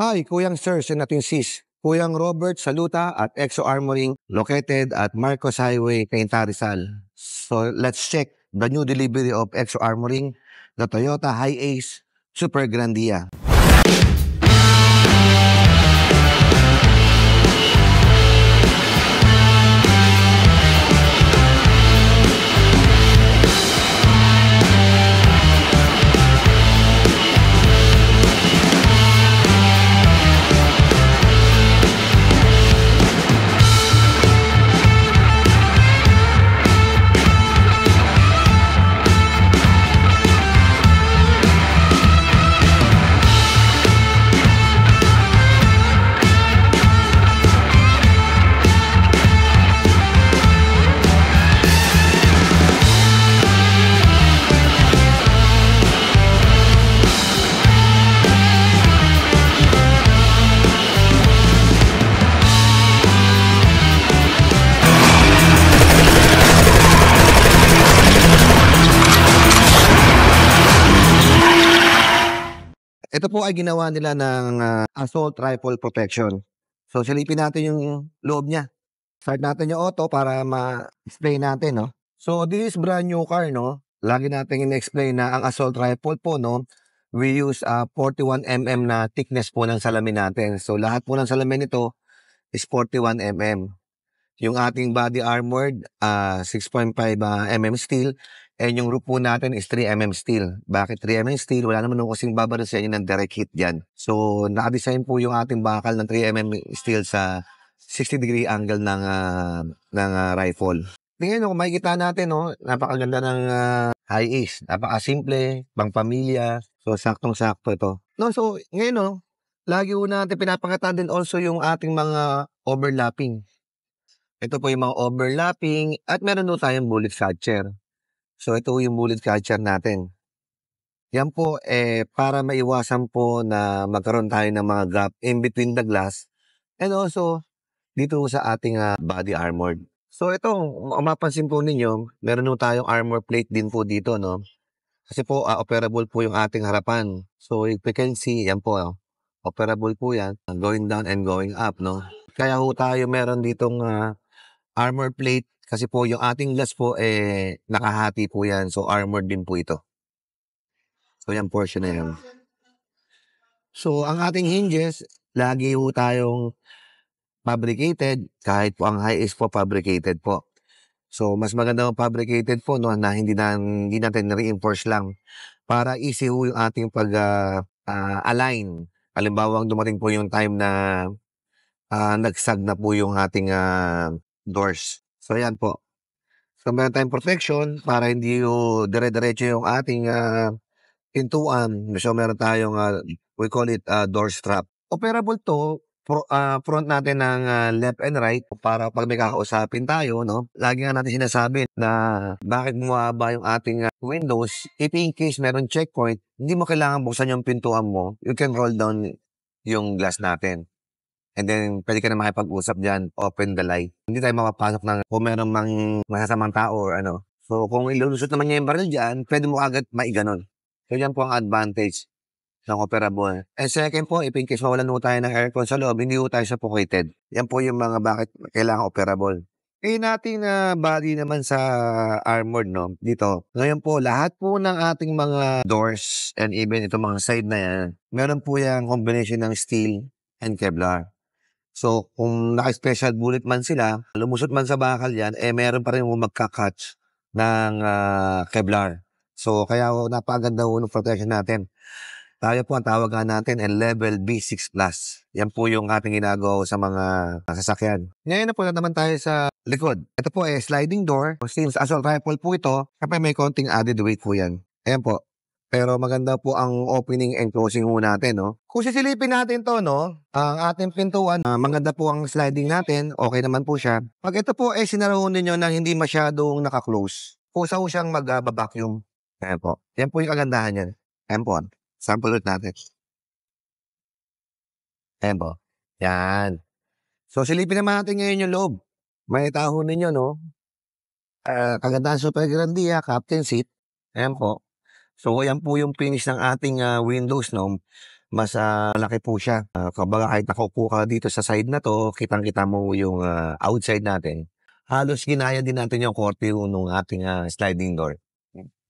Hi, Kuyang Sirs and ating sis. Kuyang Robert Saluta at Exo Armoring located at Marcos Highway, Cainta, Rizal. So let's check the new delivery of Exo Armoring, the Toyota Hi-Ace Super Grandia. Ito po ay ginawa nila ng assault rifle protection. So silipin natin yung loob niya. Start natin yung auto para ma-explain natin, no? So this is brand new car, no? Lagi natin in-explain na ang assault rifle po, no? We use 41mm na thickness po ng salamin natin. So lahat po ng salamin nito is 41mm. Yung ating body armored 6.5 mm steel, and yung roof po natin is 3mm steel. Bakit 3mm steel? Wala naman nung kasing babaril sa inyo ng direct hit dyan. So nakadesign po yung ating bakal ng 3mm steel sa 60-degree angle ng rifle. Tingnan nyo, kung makikita natin, no, napakaganda ng Hi-Ace. Napakasimple, pang pamilya. So saktong-sakto ito. No, so ngayon, no, lagi po natin pinapakita din also yung ating mga overlapping. Ito po yung mga overlapping at meron po tayong bullet catcher. So ito yung bullet catcher natin. Yan po para maiwasan po na magkaroon tayo ng mga gap in between the glass and also dito sa ating body armored. So ito, mapapansin po ninyo, meron po tayong armor plate din po dito, no? Kasi po operable po yung ating harapan. So if you can see, yan po, operable po yan, going down and going up, no? Kaya ho tayo meron ditong armor plate kasi po yung ating glass po nakahati po yan. So armored din po ito. So yung portion na yan. So ang ating hinges, lagi po tayong fabricated. Kahit po ang Hi-Ace po fabricated po. So mas maganda ang fabricated po, no, na hindi natin reinforce lang. Para easy po yung ating pag-align. Halimbawa dumating po yung time na nagsag na po yung ating doors. So yan po. So meron tayong protection para hindi dire-diretso yung ating pintuan. So meron tayong we call it door strap. Operable to front natin ng left and right para pag may kakausapin tayo, no? Lagi nga natin sinasabi na bakit bumaba yung ating windows. If in case meron checkpoint, hindi mo kailangan buksan yung pintuan mo. You can roll down yung glass natin. And then, pwede ka na makipag-usap dyan, open the light. Hindi tayo mapapasok ng kung meron mang masasamang tao or ano. So, kung ilulusot naman niya yung baril dyan, pwede mo agad maiganon. So, yan po ang advantage ng operable. And second po, if in case mawalan mo tayo ng aircon sa loob, hindi po tayo suffocated. Yan po yung mga bakit kailangan operable. Ngayon nating body naman sa armored, no? Dito. Ngayon po, lahat po ng ating mga doors and even itong mga side na yan, meron po yung combination ng steel and Kevlar. So, kung naka-special bullet man sila, lumusot man sa bakal yan, meron pa rin magka-catch ng Kevlar. So, kaya napakaganda ng protection natin. Tayo po ang tawagan natin level B6+. Yan po yung ating ginagawa sa mga sasakyan. Ngayon na po naman tayo sa likod. Ito po sliding door. Since assault rifle po ito, kapag may konting added weight po yan. Ayan po. Pero maganda po ang opening and closing ho natin, no? Kung sisilipin natin to, no, ang ating pintuan, maganda po ang sliding natin, okay naman po siya. Pag ito po sinaraho ninyo na hindi masyadong naka-close, kusa ho siyang mag-vacuum. Ayan po. Yan po yung kagandahan yan. Ayan po. Sample ulit natin. Ayan po. Yan. So silipin naman natin ngayon yung loob. May taho ninyo, no? Kagandahan Super Grandia, captain seat. Ayan po. So, yan po yung finish ng ating windows, no? mas malaki po siya. Kumbaga kahit nakaupo ka dito sa side na 'to, kitang-kita mo yung outside natin. Halos ginaya din natin yung korte nung ating sliding door.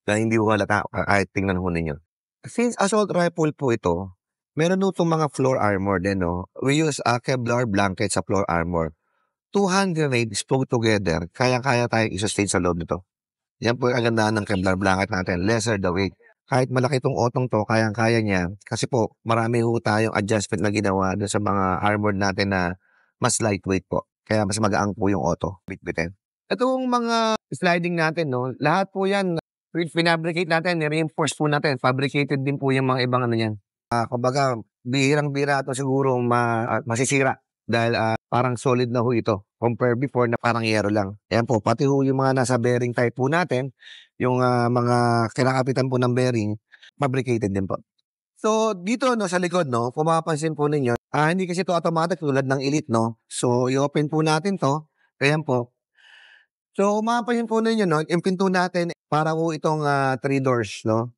Na hindi ho halata kahit tingnan ho ninyo. Since assault rifle po ito, meron ho itong mga floor armor din, no? We use Kevlar blanket sa floor armor. 200 raids put together, kaya-kaya tayong i-sustain sa loob nito. Yan po yung kagandahan ng Kevlar blanket natin, lesser the weight. Kahit malaki itong otong to, kayang-kaya niya. Kasi po, marami ho tayong adjustment na ginawa dun sa mga armored natin na mas lightweight po. Kaya mas magaang po yung auto, bitbitin. Itong mga sliding natin, no, lahat po yan, pinabricate natin, reinforce po natin, fabricated din po yung mga ibang ano yan. Kumbaga, bihirang-bira ito siguro masisira dahil parang solid na ho ito compare before na parang yero lang. Ayan po, pati ho yung mga nasa bearing type po natin, yung mga kinakapitan po ng bearing, fabricated din po. So, dito no, sa likod, no, kung mapapansin po ninyo, hindi kasi ito automatic tulad ng Elite, no? So, i-open po natin to. Ayan po. So, kung mapapansin po ninyo, no, yung pinto natin, para po itong 3 doors, no?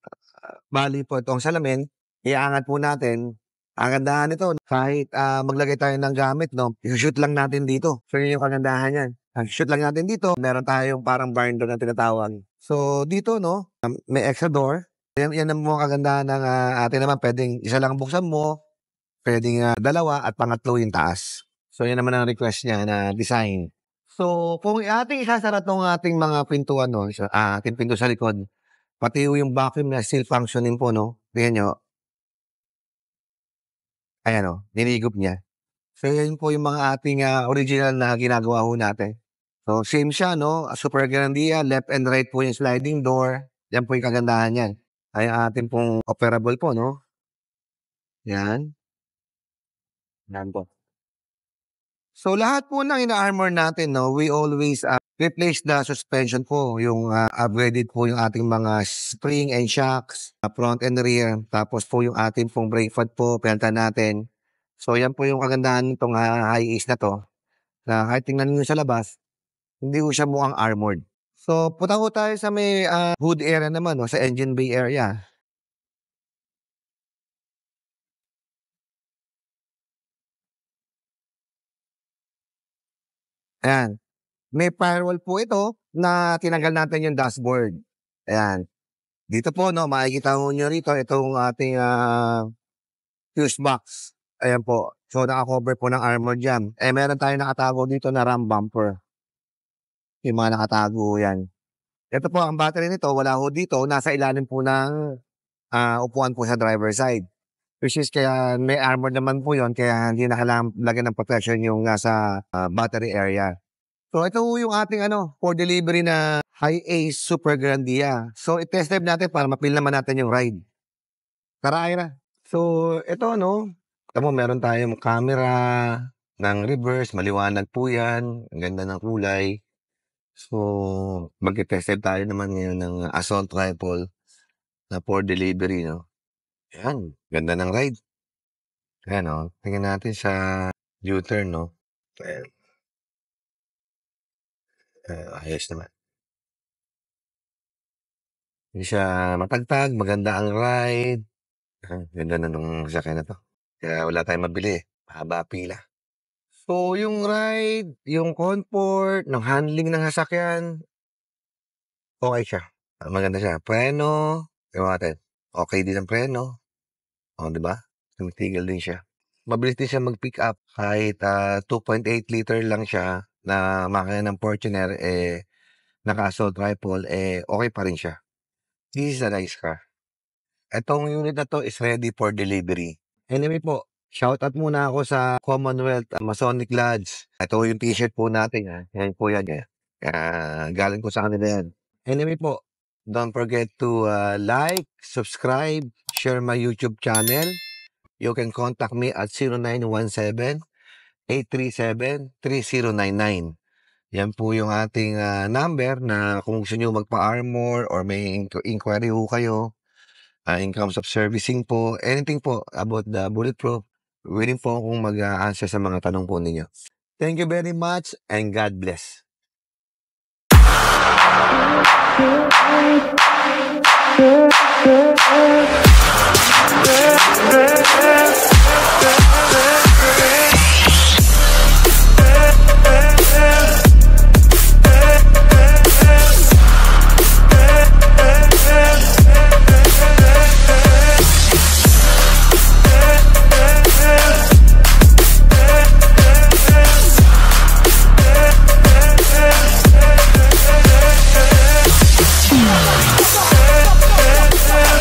Bali po itong salamin, iaangat po natin. Ang kagandahan nito, kahit maglagay tayo ng gamit, no, i-shoot lang natin dito. So, yun yung kagandahan yan. Shoot lang natin dito, meron tayong parang barn door na tinatawag. So, dito, no, may extra door. Yan ang mga kagandahan ng atin naman. Pwedeng isa lang buksan mo, pwedeng dalawa, at pangatlo yung taas. So, yan naman ang request niya na design. So, kung ating isasara tong ating mga pintuan, no, ating pinto sa likod, pati yung vacuum na still functioning po, no? Tingnan nyo. Ayan, o. Ninigop niya. So, yan po yung mga ating original na ginagawa ho natin. So, same siya, no? Super Grandia, left and right po yung sliding door. Yan po yung kagandahan yan. Ay ating pong operable po, no? Yan. Yan po. So, lahat po ng ina-armor natin, no, we always replace the suspension po. Yung upgraded po yung ating mga spring and shocks, front and rear. Tapos po yung ating pong brake pad po, pinalitan natin. So, yan po yung kagandahan nitong high ace na to. Na kahit tingnan nyo sa labas, hindi po siya mukhang armored. So, punta po tayo sa may hood area naman, no, sa engine bay area. Ayan. May firewall po ito na tinanggal natin yung dashboard. Ayan. Dito po, no, makikita mo nyo rito itong ating fuse box. Ayan po. So, naka-cover po ng armor dyan. Meron tayong nakatago dito na ram bumper. Yung mga nakatago yan. Ito po, ang battery nito, wala ho dito. Nasa ilalim po ng upuan po sa driver side. Which is kaya may armor naman po yon, kaya hindi na kailangan lagyan ng protection yung nasa battery area. So, ito po yung ating for delivery na High Ace Super Grandia. So, i-test drive natin para mapil naman natin yung ride. Tara, Ira. So, ito, tamo meron tayong camera ng reverse, maliwanag po yan. Ang ganda ng kulay. So, mag-test drive tayo naman ngayon ng assault rifle na for delivery, no? Yan, ganda ng ride. Ayan, tingnan natin sa U-turn, no? Ayan. Ayos naman. Hindi siya matagtag, maganda ang ride. Ganda na nung sasakyan na to. Kaya wala tayong mabili, mahaba pila. So, yung ride, yung comfort, ng handling ng sasakyan, okay siya. Maganda siya. Preno, ewan natin. Okay din ang preno. O, diba? Tumitigil din siya. Mabilis din siya mag-pick up. Kahit 2.8 liter lang siya na makina ng Fortuner, naka-assault rifle, okay pa rin siya. This is a nice car. Itong unit na to is ready for delivery. Anyway po, shoutout muna ako sa Commonwealth Masonic Lodge. Ito yung t-shirt po natin. Yan po yan. Galing ko sa kanila yan. Anyway po, don't forget to like, subscribe, share my YouTube channel. You can contact me at 0917-837-3099. Yan po yung ating number na kung gusto nyo magpa-armor or may inquiry ho kayo. In terms of servicing po, anything po about the bulletproof, willing po akong mag-answer sa mga tanong po ninyo. Thank you very much and God bless.